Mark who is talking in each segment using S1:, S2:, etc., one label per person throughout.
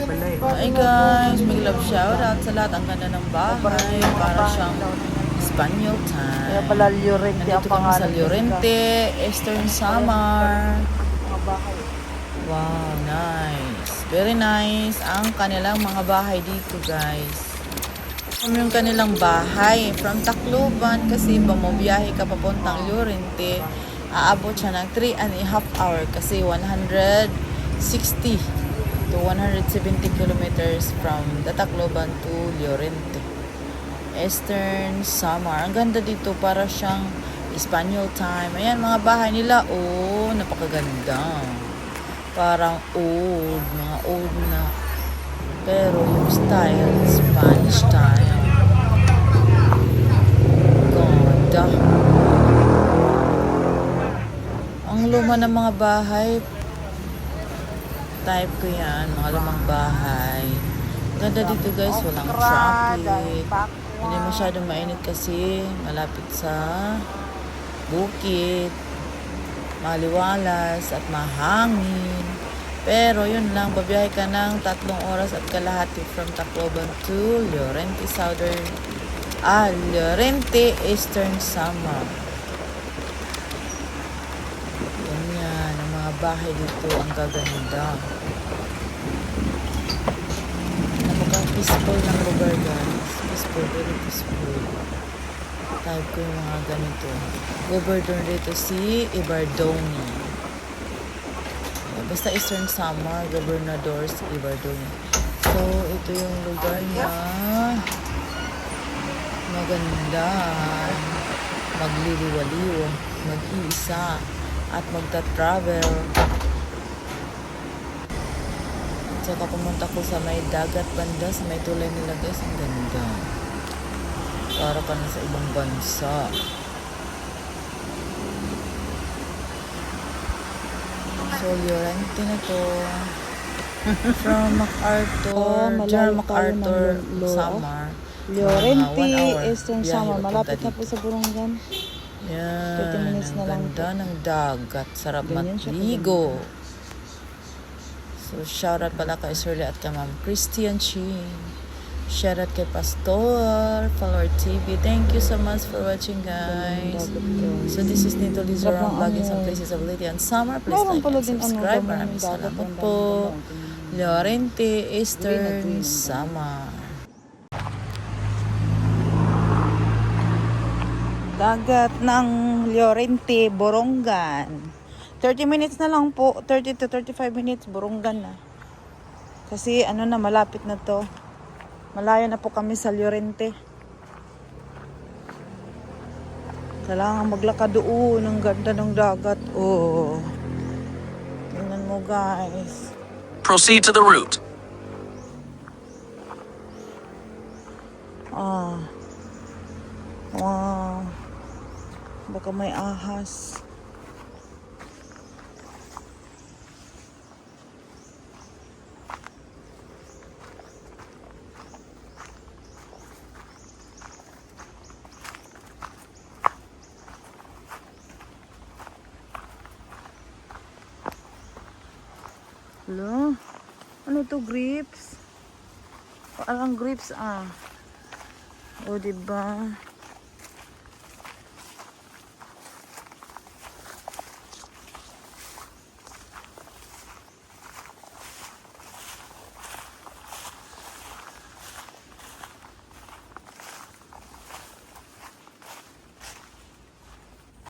S1: pala eh.
S2: Hi guys, big love shout out sa lahat. Ang ganda ng bahay. Para siyang Espanyol
S1: Kaya
S2: time.
S1: pala Llorente ang
S2: Nandito kami sa
S1: pangalan.
S2: Llorente, Eastern Samar.
S1: Mga bahay.
S2: Wow, nice. Very nice ang kanilang mga bahay dito guys. Yung kanilang bahay from Tacloban kasi bumabiyahe ka papuntang Llorente, aabot siya ng 3.5 hour kasi 160 to 170 kilometers from the Tacloban to Llorente, Eastern Samar. Ang ganda dito, para siyang Espanyol time. Ayan mga bahay nila, oh, napakaganda. Parang old, mga old na. Pero yung style, Spanish style. Ganda. Ang luma ng mga bahay, type ko yan, mga lumang bahay. Ganda dito guys, walang traffic. Hindi masyadong mainit kasi malapit sa bukid. Maliwalas at mahangin. Pero yun lang, babiyahe ka ng 3 oras at kalahati from Tacloban to Llorente Llorente Eastern Samar. Yan, ang mga bahay dito, ang gaganda. Napaka-peaceful ng lugar guys. Peaceful, very peaceful. Type ko yung mga ganito. Governor dito si Ibardoni. Basta Eastern Samar, Gobernador si Ibardoni. So, ito yung lugar niya. Maganda. Magliliwaliw. Mag-iisa. At magta-travel. At saka pumunta ko sa may dagat banda, sa may tulay nila guys. Ang ganda. Para ka na sa ibang bansa. So, Llorente na to. From MacArthur, General MacArthur, Samar.
S1: Llorente,
S2: 1 hour.
S1: Eastern
S2: Biyahe
S1: Samar. Malapit na
S2: papunta
S1: po sa Burungan.
S2: Yan.
S1: 30 minutes na lang
S2: Ang ganda ng dagat. Sarap
S1: Ganyan siya
S2: matligo. So, shoutout pala kay Shirley at kay Ma'am Christian Chin. Shoutout kay Pastor, Follower TV. Thank you so much for watching, guys. So, this is Nito Lizarong vlogging some places of Lady and Summer. Please like and subscribe. Maraming salamat po. Llorente, Eastern Samar. Dagat ng Llorente, Borongan. 30 minutes na lang po. 30 to 35 minutes, Borongan na. Kasi ano na, malapit na to. Malayo na po kami sa Llorente. Kailangan maglakad doon. Ang ganda ng dagat. Oh. Tingnan mo guys.
S3: Proceed to the route.
S2: Ah. Wow. Baka may ahas. Hello? Ano to, grapes? Parang grapes ah. O, diba?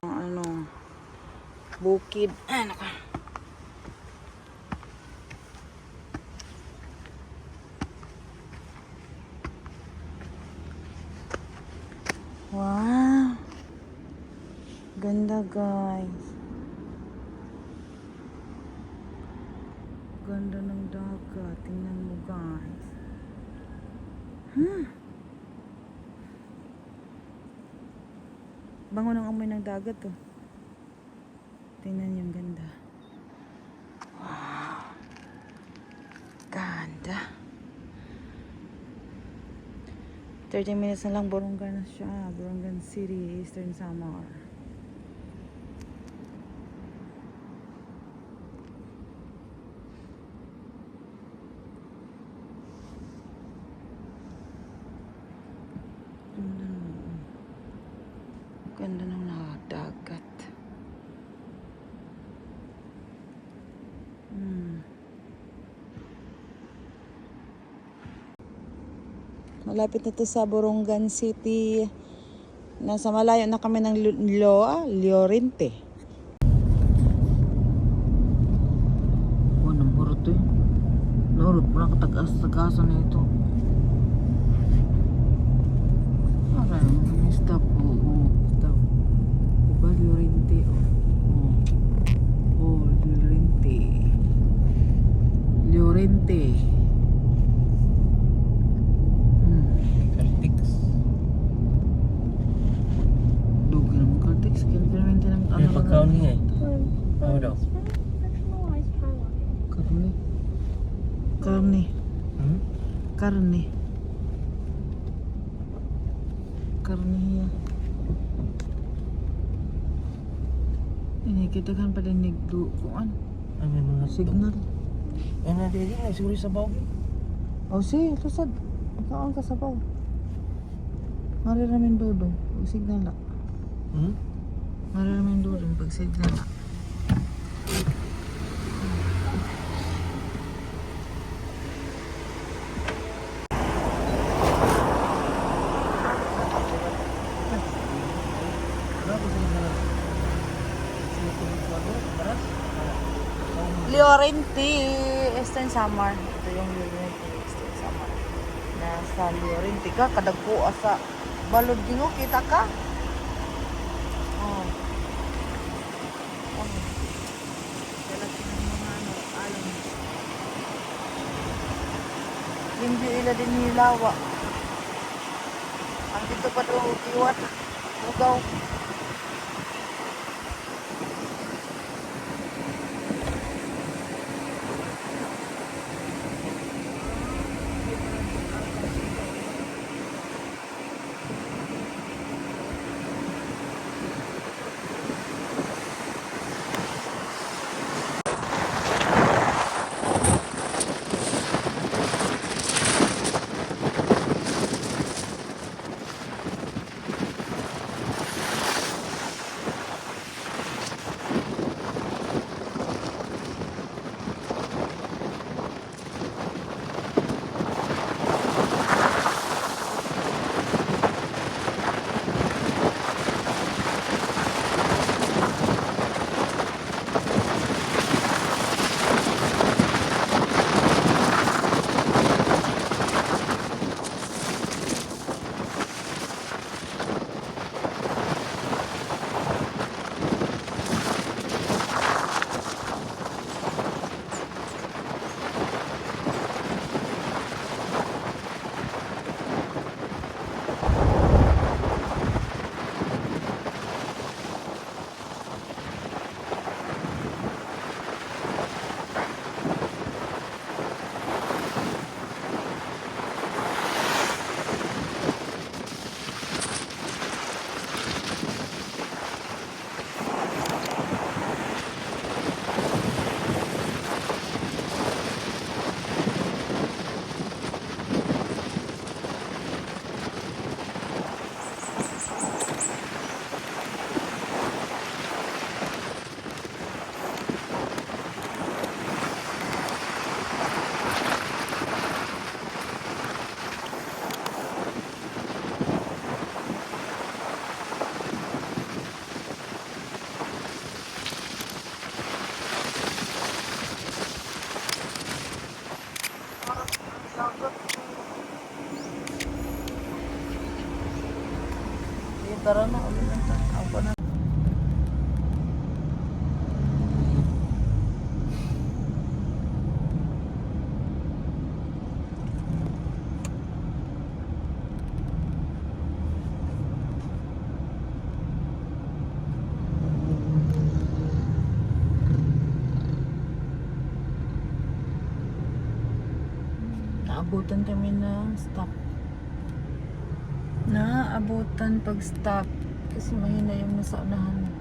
S2: Ano? Bukid. Ano ka? Wow. Ganda guys. Ganda ng dagat. Tingnan mo guys. Bango ng amoy ng dagat to. Tingnan yung ganda. Wow. Ganda. 30 minutes na lang, Borongan na siya. Borongan City, Eastern Samar.
S1: Malapit na to sa Borongan City. Nasa malayo na kami ng Llorente.
S2: Anong burot eh? Lorot, wala katag-as-tagasan na ito. Aray, stop. Oo, stop. Diba, Llorente? Oh, Llorente. Llorente.
S4: Caltex.
S2: Dugo naman Caltex. Kaya pinamenti naman
S4: May pagkaon niya eh. Ano daw?
S2: Karne. Karne.
S4: Hmm?
S2: Karne. Karne hiya. Ini kita kan pada nigdo kuan
S4: Ano yung mga
S2: signal.
S4: Ano na din na siguro sa baw.
S2: Oh si, tusad. Kaon ka sa baw. Mari ramen dodong pag signal na.
S4: Hmm?
S2: Mari ramen dodong pag signal na. Llorente, Eastern Samar. Ito yung Llorente, Eastern Samar. Nasa Llorente ka, kadagpo sa balod gingo, kita ka? Oh. Oh. Kaya ng mga alam. Hindi ila din hilawa. Ang dito pa doon, iwat. Lugaw. Tara na, ako na. Naabutan kami ng stop. Naabutan pag stop kasi mahina yung nasa unahan.